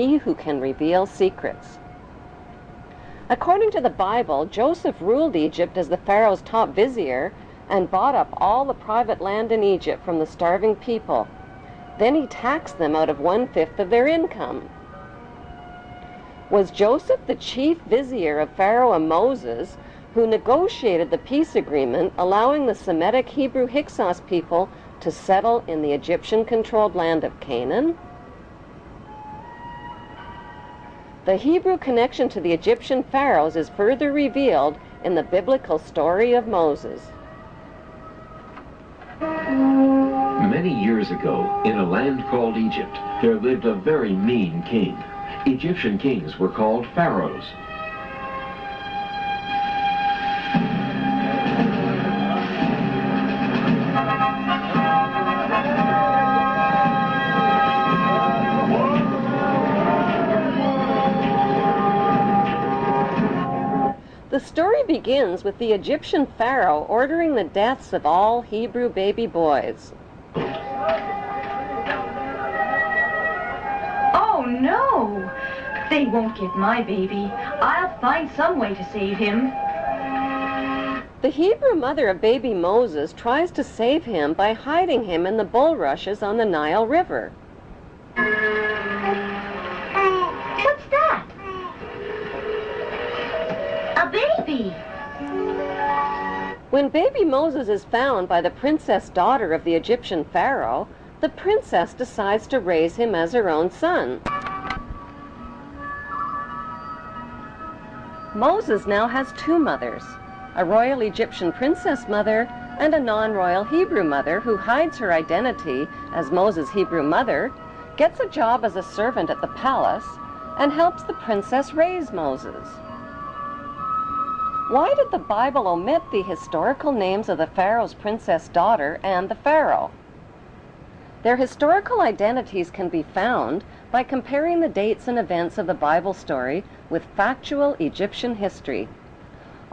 He who can reveal secrets. According to the Bible, Joseph ruled Egypt as the Pharaoh's top vizier and bought up all the private land in Egypt from the starving people. Then he taxed them out of 1/5 of their income. Was Joseph the chief vizier of Pharaoh and Moses, who negotiated the peace agreement allowing the Semitic Hebrew Hyksos people to settle in the Egyptian-controlled land of Canaan? The Hebrew connection to the Egyptian pharaohs is further revealed in the biblical story of Moses. Many years ago, in a land called Egypt, there lived a very mean king. Egyptian kings were called pharaohs. The story begins with the Egyptian pharaoh ordering the deaths of all Hebrew baby boys. Oh no! They won't get my baby. I'll find some way to save him. The Hebrew mother of baby Moses tries to save him by hiding him in the bulrushes on the Nile River. What's that? A baby! When baby Moses is found by the princess daughter of the Egyptian pharaoh, the princess decides to raise him as her own son. Moses now has two mothers, a royal Egyptian princess mother and a non-royal Hebrew mother who hides her identity as Moses' Hebrew mother, gets a job as a servant at the palace, and helps the princess raise Moses. Why did the Bible omit the historical names of the pharaoh's princess daughter and the pharaoh? Their historical identities can be found by comparing the dates and events of the Bible story with factual Egyptian history.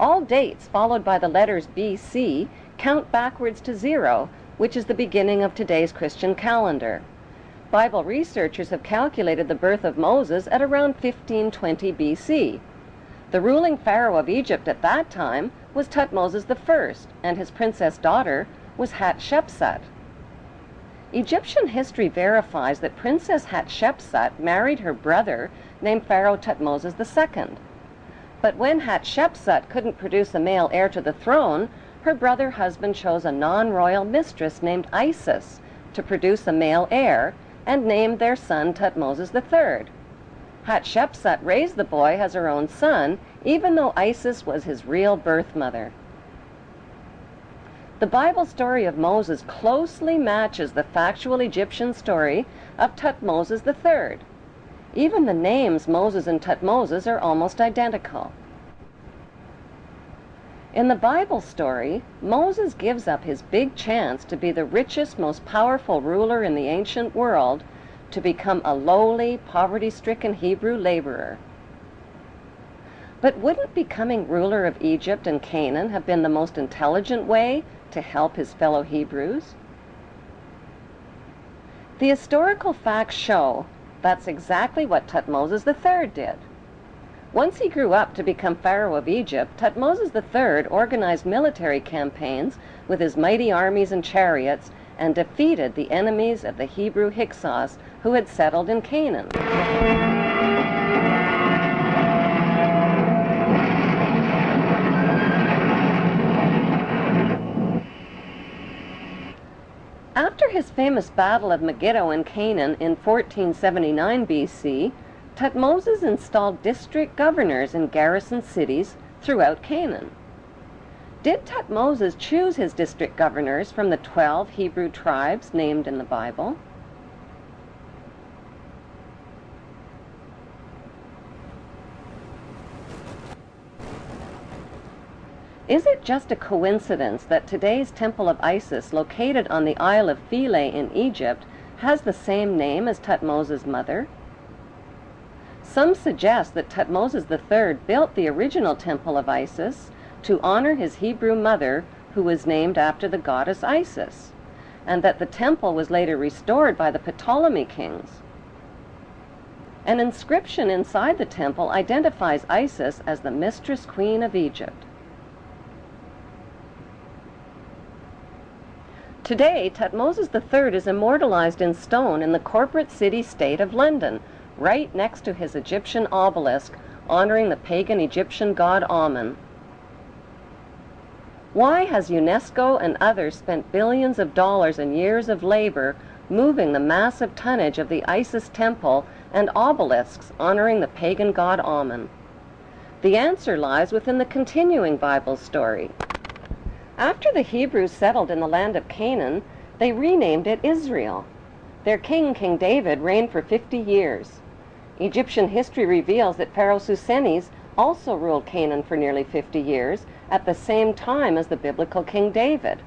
All dates followed by the letters BC count backwards to 0, which is the beginning of today's Christian calendar. Bible researchers have calculated the birth of Moses at around 1520 BC. The ruling pharaoh of Egypt at that time was Thutmose I, and his princess daughter was Hatshepsut. Egyptian history verifies that Princess Hatshepsut married her brother named Pharaoh Thutmose II. But when Hatshepsut couldn't produce a male heir to the throne, her brother husband chose a non-royal mistress named Isis to produce a male heir and named their son Thutmose III. Hatshepsut raised the boy as her own son, even though Isis was his real birth mother. The Bible story of Moses closely matches the factual Egyptian story of Thutmose III. Even the names Moses and Thutmose are almost identical. In the Bible story, Moses gives up his big chance to be the richest, most powerful ruler in the ancient world to become a lowly, poverty-stricken Hebrew laborer. But wouldn't becoming ruler of Egypt and Canaan have been the most intelligent way to help his fellow Hebrews? The historical facts show that's exactly what Thutmose III did. Once he grew up to become Pharaoh of Egypt, Thutmose III organized military campaigns with his mighty armies and chariots and defeated the enemies of the Hebrew Hyksos who had settled in Canaan. After his famous Battle of Megiddo in Canaan in 1479 BC, Thutmose installed district governors in garrison cities throughout Canaan. Did Thutmose choose his district governors from the 12 Hebrew tribes named in the Bible? Is it just a coincidence that today's Temple of Isis, located on the Isle of Philae in Egypt, has the same name as Thutmose's mother? Some suggest that Thutmose III built the original Temple of Isis to honor his Hebrew mother, who was named after the goddess Isis, and that the temple was later restored by the Ptolemy kings. An inscription inside the temple identifies Isis as the mistress queen of Egypt. Today, Tutmosis III is immortalized in stone in the corporate city-state of London, right next to his Egyptian obelisk honoring the pagan Egyptian god Amun. Why has UNESCO and others spent billions of dollars and years of labor moving the massive tonnage of the Isis temple and obelisks honoring the pagan god Amun? The answer lies within the continuing Bible story. After the Hebrews settled in the land of Canaan, they renamed it Israel. Their king, King David, reigned for 50 years. Egyptian history reveals that Pharaoh Susenes also ruled Canaan for nearly 50 years, at the same time as the biblical King David.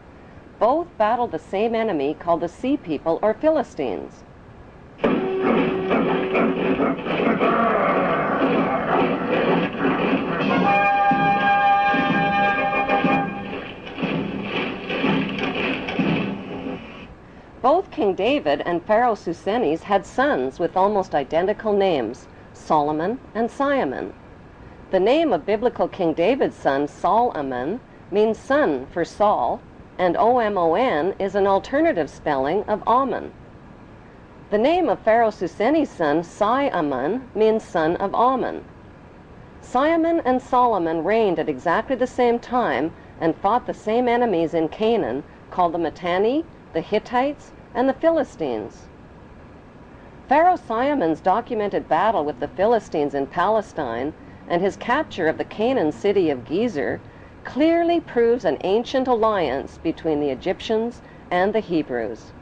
Both battled the same enemy called the Sea People or Philistines. Both King David and Pharaoh Susenes had sons with almost identical names, Solomon and Simon. The name of biblical King David's son, Sol-Amon, means son for Saul, and O-M-O-N is an alternative spelling of Ammon. The name of Pharaoh Susenes' son, Si-Amon, means son of Ammon. Simon and Solomon reigned at exactly the same time and fought the same enemies in Canaan, called the Mitanni, the Hittites, and the Philistines. Pharaoh Simon's documented battle with the Philistines in Palestine and his capture of the Canaan city of Gezer clearly proves an ancient alliance between the Egyptians and the Hebrews.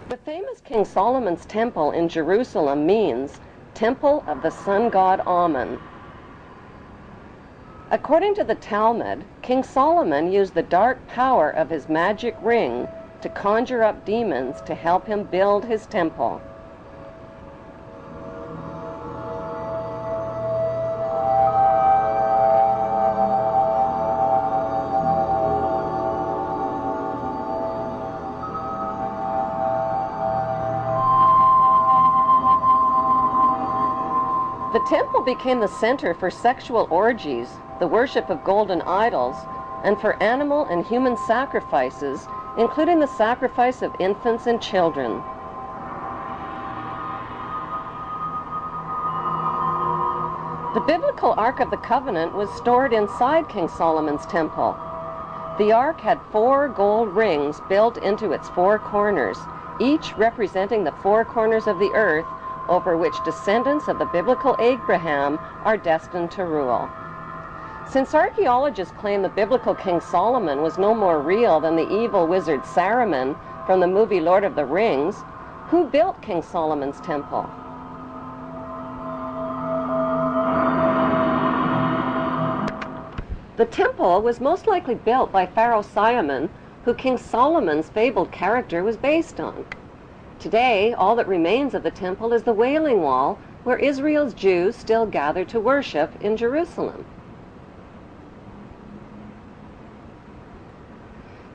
The famous King Solomon's temple in Jerusalem means Temple of the Sun God Ammon. According to the Talmud, King Solomon used the dark power of his magic ring to conjure up demons to help him build his temple. The temple became the center for sexual orgies, the worship of golden idols, and for animal and human sacrifices, including the sacrifice of infants and children. The biblical Ark of the Covenant was stored inside King Solomon's temple. The Ark had 4 gold rings built into its 4 corners, each representing the 4 corners of the earth over which descendants of the biblical Abraham are destined to rule. Since archaeologists claim the biblical King Solomon was no more real than the evil wizard Saruman from the movie Lord of the Rings, who built King Solomon's temple? The temple was most likely built by Pharaoh Simon, who King Solomon's fabled character was based on. Today, all that remains of the temple is the Wailing Wall, where Israel's Jews still gather to worship in Jerusalem.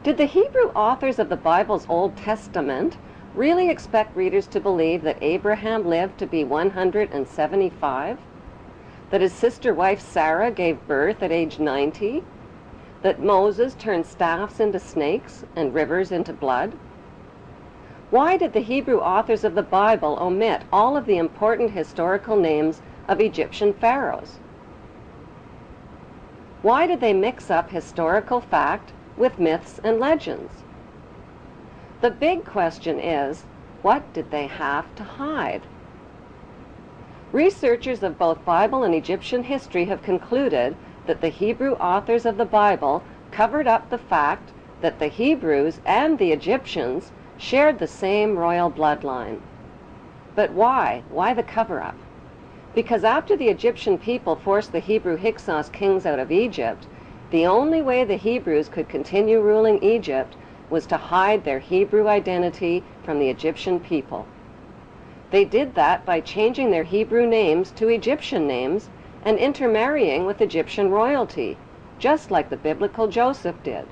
Did the Hebrew authors of the Bible's Old Testament really expect readers to believe that Abraham lived to be 175? That his sister wife Sarah gave birth at age 90? That Moses turned staffs into snakes and rivers into blood? Why did the Hebrew authors of the Bible omit all of the important historical names of Egyptian pharaohs? Why did they mix up historical fact with myths and legends? The big question is, what did they have to hide? Researchers of both Bible and Egyptian history have concluded that the Hebrew authors of the Bible covered up the fact that the Hebrews and the Egyptians shared the same royal bloodline. But why? Why the cover-up? Because after the Egyptian people forced the Hebrew Hyksos kings out of Egypt, the only way the Hebrews could continue ruling Egypt was to hide their Hebrew identity from the Egyptian people. They did that by changing their Hebrew names to Egyptian names and intermarrying with Egyptian royalty, just like the biblical Joseph did.